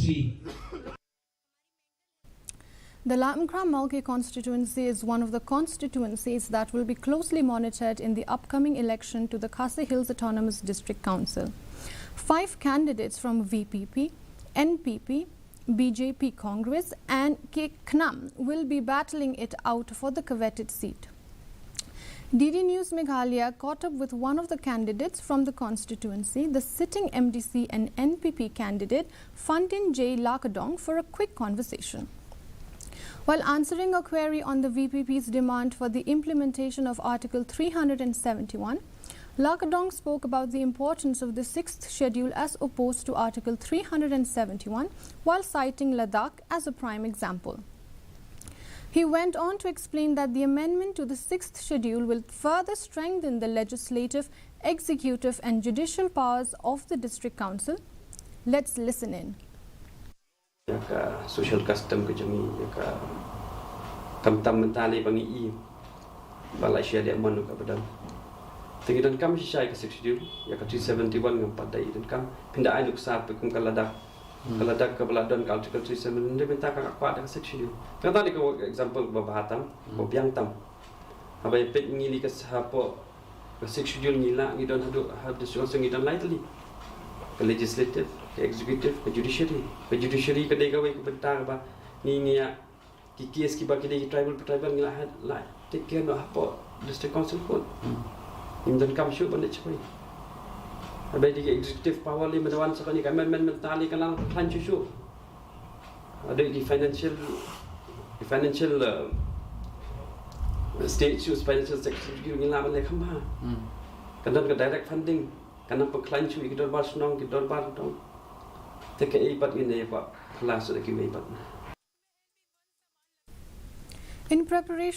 Constituency. The Laitumkhrah-Malki constituency is one of the constituencies that will be closely monitored in the upcoming election to the Khasi Hills Autonomous District Council. 5 candidates from VPP, NPP, BJP Congress and KNAM will be battling it out for the coveted seat. DD News Meghalaya caught up with one of the candidates from the constituency, the sitting MDC and NPP candidate Fantin J. Lakadong, for a quick conversation. While answering a query on the VPP's demand for the implementation of Article 371, Lakadong spoke about the importance of the 6th schedule as opposed to Article 371 while citing Ladakh as a prime example. He went on to explain that the amendment to the 6th schedule will further strengthen the legislative, executive and judicial powers of the district council. Let's listen in. Social custom ke jami kam mentali bangi I balai sia dia manu ka badan tingi dan kam sisai ke schedule ya ka 371 ngam padai dan kam pindai nuk sa pe kum kaladak ka baladon ka article 371 dia minta ka kwa da schedule kan tadi ko example babahatam bobiang tam abai pet ngili ka sapo ka schedule ngila ngidon hadu suang ngidan lightly ke legislative, ke executive, ke judiciary. Ke judiciary ke dega wei ke bentar ba ni ya ki kes ki ba ke dega tribal ngila la take care no hapo district council code. Imdan kam shu ban choi. Abai dega executive power li madawan sakani ka men mentali kan lang plan chu. Ada di financial state issues, financial sector ngila ban le khamba. Kan dan ke direct funding karena peklan cui kita bar senang kita bar dong, teka ibat ini pak kelas sudah kita ibat. In preparation